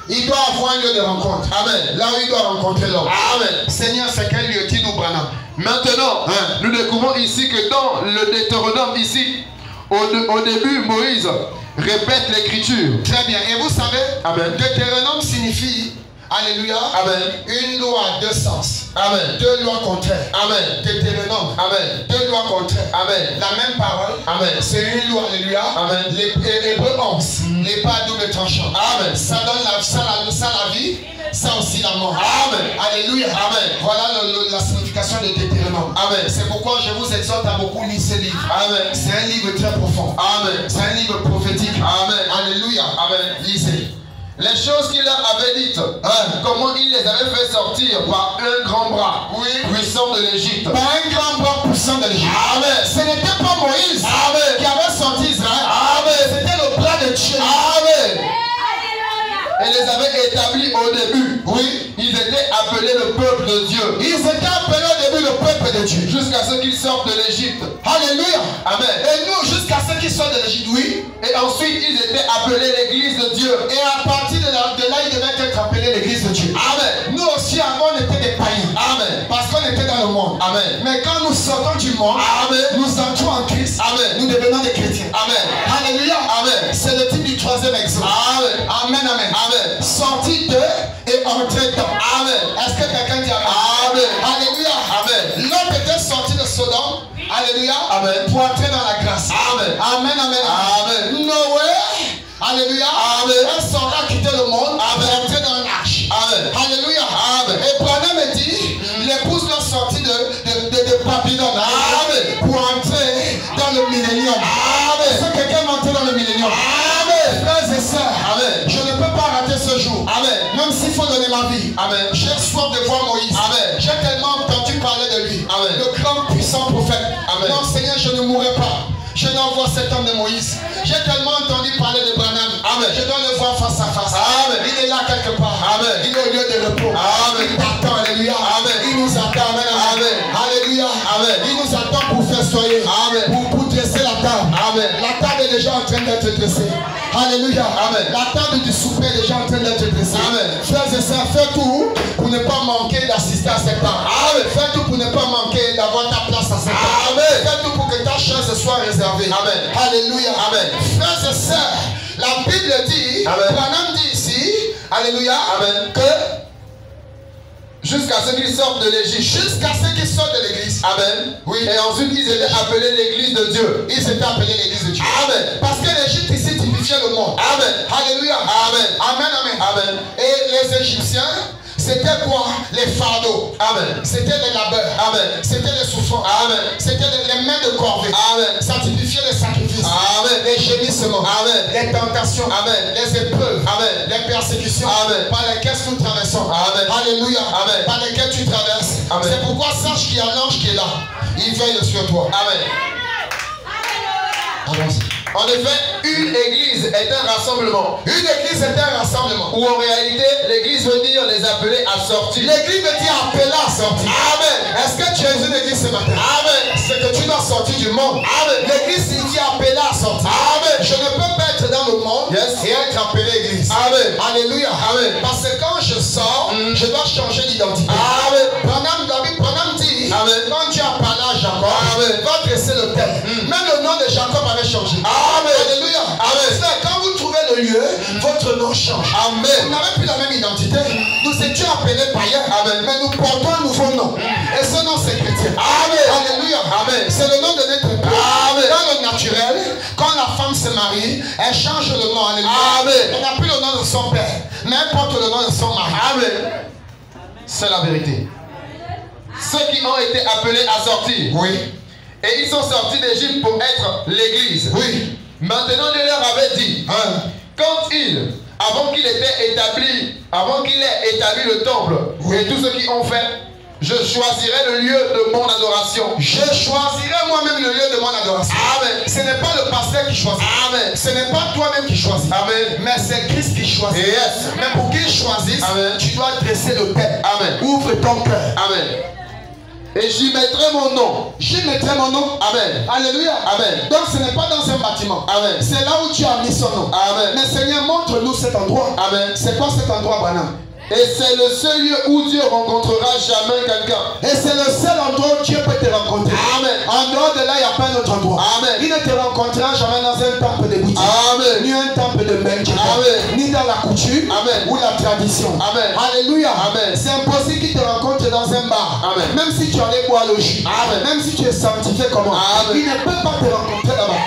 Speaker 1: il doit avoir un lieu de rencontre.
Speaker 3: Amen.
Speaker 1: Là où il doit rencontrer l'homme.
Speaker 3: Amen.
Speaker 1: Seigneur, c'est quel lieu? Dis-nous, Branham.
Speaker 3: Maintenant,
Speaker 1: Hein.
Speaker 3: nous découvrons ici que dans le Deutéronome, ici, au début, Moïse répète l'écriture.
Speaker 1: Très bien. Et vous savez,
Speaker 3: Amen.
Speaker 1: Deutéronome signifie, Alléluia,
Speaker 3: Amen.
Speaker 1: une loi à deux sens.
Speaker 3: Amen.
Speaker 1: Deux lois contraires.
Speaker 3: Amen.
Speaker 1: Deutéronome.
Speaker 3: Amen.
Speaker 1: Deux lois contraires.
Speaker 3: Amen.
Speaker 1: La même parole.
Speaker 3: Amen.
Speaker 1: C'est une loi, Alléluia.
Speaker 3: Amen.
Speaker 1: Hébreu 11. L'épée à double tranchant.
Speaker 3: Amen.
Speaker 1: Ça donne la vie, ça aussi la mort.
Speaker 3: Amen.
Speaker 1: Alléluia.
Speaker 3: Amen.
Speaker 1: Voilà la signification de Deutéronome.
Speaker 3: Amen.
Speaker 1: C'est pourquoi je vous exhorte à beaucoup lire ce livre.
Speaker 3: Amen.
Speaker 1: C'est un livre très profond.
Speaker 3: Amen.
Speaker 1: C'est un livre prophétique.
Speaker 3: Amen.
Speaker 1: Alléluia.
Speaker 3: Amen.
Speaker 1: Lisez.
Speaker 3: Les choses qu'il leur avait dites, comment il les avait fait sortir par un grand bras puissant de l'Égypte.
Speaker 1: Par un grand bras puissant de l'Égypte.
Speaker 3: Amen.
Speaker 1: Ce n'était pas Moïse
Speaker 3: Amen.
Speaker 1: qui avait sorti Israël.
Speaker 3: Amen.
Speaker 1: C'était le bras de Dieu.
Speaker 3: Amen.
Speaker 2: Alléluia.
Speaker 3: Et les avait établis au début.
Speaker 1: Oui.
Speaker 3: Ils étaient appelés le peuple de Dieu.
Speaker 1: Ils étaient appelés au début le peuple de Dieu.
Speaker 3: Jusqu'à ce qu'ils sortent de l'Égypte.
Speaker 1: Alléluia.
Speaker 3: Amen.
Speaker 1: Et nous, jusqu'à ce qu'ils sortent de l'Égypte, oui.
Speaker 3: Et ensuite, ils étaient appelés l'église de Dieu.
Speaker 1: Et à partir de là, ils devaient être appelés l'église de Dieu.
Speaker 3: Amen.
Speaker 1: Nous aussi, avant, on était des païens.
Speaker 3: Amen.
Speaker 1: Parce qu'on était dans le monde.
Speaker 3: Amen.
Speaker 1: Mais quand nous sortons du monde,
Speaker 3: Amen.
Speaker 1: nous entrons en Christ.
Speaker 3: Amen.
Speaker 1: Nous devenons des chrétiens.
Speaker 3: Amen.
Speaker 1: Alléluia.
Speaker 3: Amen.
Speaker 1: C'est le type du troisième exemple.
Speaker 3: Amen.
Speaker 1: Amen, amen.
Speaker 3: Amen.
Speaker 1: Sortir de et entrer dans.
Speaker 3: Amen.
Speaker 1: Est-ce que quelqu'un dit amen?
Speaker 3: Amen.
Speaker 1: Alléluia.
Speaker 3: Amen.
Speaker 1: L'homme était sorti de Sodome. Alléluia.
Speaker 3: Amen.
Speaker 1: Pour entrer dans la grâce.
Speaker 3: Amen.
Speaker 1: Amen, amen.
Speaker 3: Amen.
Speaker 1: Noé. Alléluia.
Speaker 3: Amen.
Speaker 1: Un soldat a quitté le monde.
Speaker 3: Amen.
Speaker 1: Pour entrer dans l'arche.
Speaker 3: Amen.
Speaker 1: Alléluia.
Speaker 3: Amen.
Speaker 1: Et Branham me dit, l'épouse doit sortir de Babylone.
Speaker 3: Amen.
Speaker 1: Pour entrer dans le millénium.
Speaker 3: Amen.
Speaker 1: Est-ce que quelqu'un va entrer dans le millénium?
Speaker 3: Amen.
Speaker 1: Frères et sœurs,
Speaker 3: Amen.
Speaker 1: je ne peux pas rater ce jour.
Speaker 3: Amen.
Speaker 1: Même s'il faut donner ma vie.
Speaker 3: Amen.
Speaker 1: J'ai soif de voir Moïse.
Speaker 3: Amen.
Speaker 1: J'ai tellement entendu parler de lui.
Speaker 3: Amen.
Speaker 1: Le grand puissant prophète.
Speaker 3: Amen.
Speaker 1: Non, Seigneur, je ne mourrai pas. Je dois voir cet homme de Moïse. J'ai tellement entendu parler de Branham.
Speaker 3: Amen.
Speaker 1: Je dois le voir face à face.
Speaker 3: Amen.
Speaker 1: Il est là quelque part.
Speaker 3: Amen.
Speaker 1: Il est au lieu de repos.
Speaker 3: Amen.
Speaker 1: Il t'attend. Alléluia.
Speaker 3: Amen.
Speaker 1: Il nous attend. Amen.
Speaker 3: Amen.
Speaker 1: Alléluia.
Speaker 3: Amen.
Speaker 1: Il nous attend pour festoyer.
Speaker 3: Amen.
Speaker 1: Pour dresser la table.
Speaker 3: Amen.
Speaker 1: La table est déjà en train d'être dressée. Alléluia.
Speaker 3: Amen.
Speaker 1: La table du souper est déjà en train d'être dressée.
Speaker 3: Amen.
Speaker 1: Frères et sœurs, fais tout pour ne pas manquer d'assister à cette table.
Speaker 3: Amen.
Speaker 1: Fais tout pour ne pas manquer d'avoir ta place à cette table.
Speaker 3: Amen.
Speaker 1: Fais tout pour que ta chaise soit réservée.
Speaker 3: Amen.
Speaker 1: Alléluia.
Speaker 3: Amen.
Speaker 1: Frères et sœurs, la Bible dit,
Speaker 3: Amen.
Speaker 1: Branham dit ici, Alléluia,
Speaker 3: Amen.
Speaker 1: que
Speaker 3: Jusqu'à ce qu'ils sortent de l'Égypte.
Speaker 1: jusqu'à ce qu'ils sortent de l'église.
Speaker 3: Amen.
Speaker 1: Oui.
Speaker 3: Et ensuite, ils étaient appelés l'église de Dieu.
Speaker 1: Ils étaient appelés l'église de Dieu.
Speaker 3: Amen.
Speaker 1: Parce que l'Égypte ici typifiait le monde.
Speaker 3: Amen.
Speaker 1: Alléluia.
Speaker 3: Amen.
Speaker 1: Amen, amen.
Speaker 3: Amen.
Speaker 1: Et les Égyptiens, c'était quoi? Les fardeaux.
Speaker 3: Amen.
Speaker 1: C'était les labeurs.
Speaker 3: Amen.
Speaker 1: C'était les souffrances.
Speaker 3: Amen.
Speaker 1: C'était les mains de corvée.
Speaker 3: Amen.
Speaker 1: Ça typifiait les sacrifices.
Speaker 3: Amen.
Speaker 1: Les gémissements.
Speaker 3: Amen.
Speaker 1: Les tentations.
Speaker 3: Amen.
Speaker 1: Les épreuves.
Speaker 3: Amen.
Speaker 1: Les persécutions.
Speaker 3: Amen.
Speaker 1: Par lesquelles nous traversons.
Speaker 3: Amen.
Speaker 1: Alléluia.
Speaker 3: Amen.
Speaker 1: Par lesquelles tu traverses.
Speaker 3: Amen.
Speaker 1: C'est pourquoi sache qu'il y a l'ange qui est là. Il veille sur toi.
Speaker 3: Amen.
Speaker 1: Allons-y.
Speaker 3: En effet, une église est un rassemblement.
Speaker 1: Une église est un rassemblement.
Speaker 3: Ou en réalité, l'église veut dire les appeler à sortir.
Speaker 1: L'église veut dire appeler à sortir.
Speaker 3: Amen.
Speaker 1: Est-ce que tu es une église ce matin?
Speaker 3: Amen.
Speaker 1: C'est que tu dois sortir du monde.
Speaker 3: Amen.
Speaker 1: L'église signifie appeler à sortir.
Speaker 3: Amen.
Speaker 1: Je ne peux pas être dans le monde
Speaker 3: Yes.
Speaker 1: et être appelé église.
Speaker 3: Amen.
Speaker 1: Alléluia.
Speaker 3: Amen.
Speaker 1: Parce que quand je sors, je dois changer d'identité.
Speaker 3: Amen.
Speaker 1: Branham dit,
Speaker 3: Amen.
Speaker 1: quand Dieu a parlé à Jacob,
Speaker 3: Amen.
Speaker 1: va dresser le thème. Même le nom de Jacob avait changé.
Speaker 3: Amen.
Speaker 1: Alléluia.
Speaker 3: Amen.
Speaker 1: C'est quand vous trouvez le lieu Dieu, votre nom change.
Speaker 3: Amen.
Speaker 1: Vous n'avez plus la même identité. Nous étions appelés païens.
Speaker 3: Amen.
Speaker 1: Mais nous portons un nouveau nom. Et ce nom, c'est chrétien.
Speaker 3: Amen.
Speaker 1: Alléluia.
Speaker 3: Amen.
Speaker 1: C'est le nom de notre Père.
Speaker 3: Amen.
Speaker 1: Dans le naturel, quand la femme se marie, elle change le nom. Alléluia.
Speaker 3: Amen.
Speaker 1: Elle n'a plus le nom de son père, mais elle porte le nom de son mari.
Speaker 3: Amen. C'est la vérité. Ceux qui ont été appelés à sortir.
Speaker 1: Oui.
Speaker 3: Et ils sont sortis d'Égypte pour être l'église.
Speaker 1: Oui.
Speaker 3: Maintenant, Dieu leur avait dit, quand avant qu'il ait établi le temple,
Speaker 1: oui,
Speaker 3: et tous ceux qui ont fait, je choisirai le lieu de mon adoration.
Speaker 1: Je choisirai moi-même le lieu de mon adoration.
Speaker 3: Amen.
Speaker 1: Ce n'est pas le pasteur qui choisit.
Speaker 3: Amen.
Speaker 1: Ce n'est pas toi-même qui choisis.
Speaker 3: Amen.
Speaker 1: Mais c'est Christ qui choisit.
Speaker 3: Yes.
Speaker 1: Mais pour qu'il choisisse,
Speaker 3: amen,
Speaker 1: tu dois dresser le père.
Speaker 3: Amen.
Speaker 1: Ouvre ton cœur.
Speaker 3: Amen. Et j'y mettrai mon nom.
Speaker 1: J'y mettrai mon nom.
Speaker 3: Amen.
Speaker 1: Alléluia.
Speaker 3: Amen.
Speaker 1: Donc ce n'est pas dans un bâtiment.
Speaker 3: Amen.
Speaker 1: C'est là où tu as mis son nom.
Speaker 3: Amen.
Speaker 1: Mais Seigneur, montre-nous cet endroit.
Speaker 3: Amen.
Speaker 1: C'est quoi cet endroit, Branham?
Speaker 3: Et c'est le seul lieu où Dieu rencontrera jamais quelqu'un.
Speaker 1: Et c'est le seul endroit où Dieu peut te rencontrer.
Speaker 3: Amen.
Speaker 1: En dehors de là, il n'y a pas un autre endroit.
Speaker 3: Amen.
Speaker 1: Il ne te rencontrera jamais dans un temple de boutique.
Speaker 3: Amen.
Speaker 1: Ni un temple de maître.
Speaker 3: Amen.
Speaker 1: Ni dans la coutume.
Speaker 3: Amen.
Speaker 1: Ou la tradition.
Speaker 3: Amen.
Speaker 1: Alléluia.
Speaker 3: Amen.
Speaker 1: C'est impossible qu'il te rencontre dans un bar.
Speaker 3: Amen.
Speaker 1: Même si tu allais boire le jus.
Speaker 3: Amen.
Speaker 1: Même si tu es sanctifié comment.
Speaker 3: Amen.
Speaker 1: Il ne peut pas te rencontrer là-bas.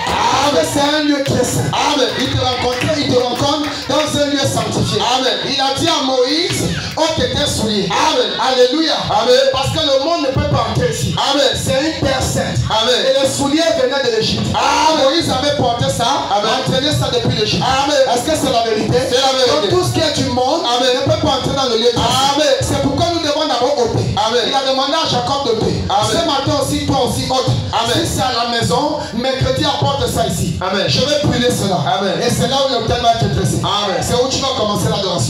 Speaker 1: Amen. C'est un lieu très saint.
Speaker 3: Amen.
Speaker 1: Il te rencontre dans un lieu sanctifié.
Speaker 3: Amen.
Speaker 1: Il a dit à Moïse, ôte tes souliers.
Speaker 3: Amen.
Speaker 1: Alléluia.
Speaker 3: Amen.
Speaker 1: Parce que le monde ne peut pas entrer ici.
Speaker 3: Amen.
Speaker 1: C'est une terre sainte.
Speaker 3: Amen.
Speaker 1: Et les souliers venaient de l'Égypte. Moïse avait porté ça, entraîné ça depuis l'Égypte. Est-ce que c'est la vérité?
Speaker 3: C'est la vérité.
Speaker 1: Donc tout ce qui est du monde ne peut pas entrer dans le lieu de
Speaker 3: Amen.
Speaker 1: C'est pourquoi nous devons d'abord ôter.
Speaker 3: Amen.
Speaker 1: Il a demandé à Jacob de paix. Ce matin aussi, toi aussi, ôte.
Speaker 3: Amen.
Speaker 1: Si c'est à la maison, mercredi apporte ça ici.
Speaker 3: Amen.
Speaker 1: Je vais brûler cela.
Speaker 3: Amen.
Speaker 1: Et c'est là où le thème va être dressé.
Speaker 3: Amen.
Speaker 1: C'est où tu vas commencer l'adoration.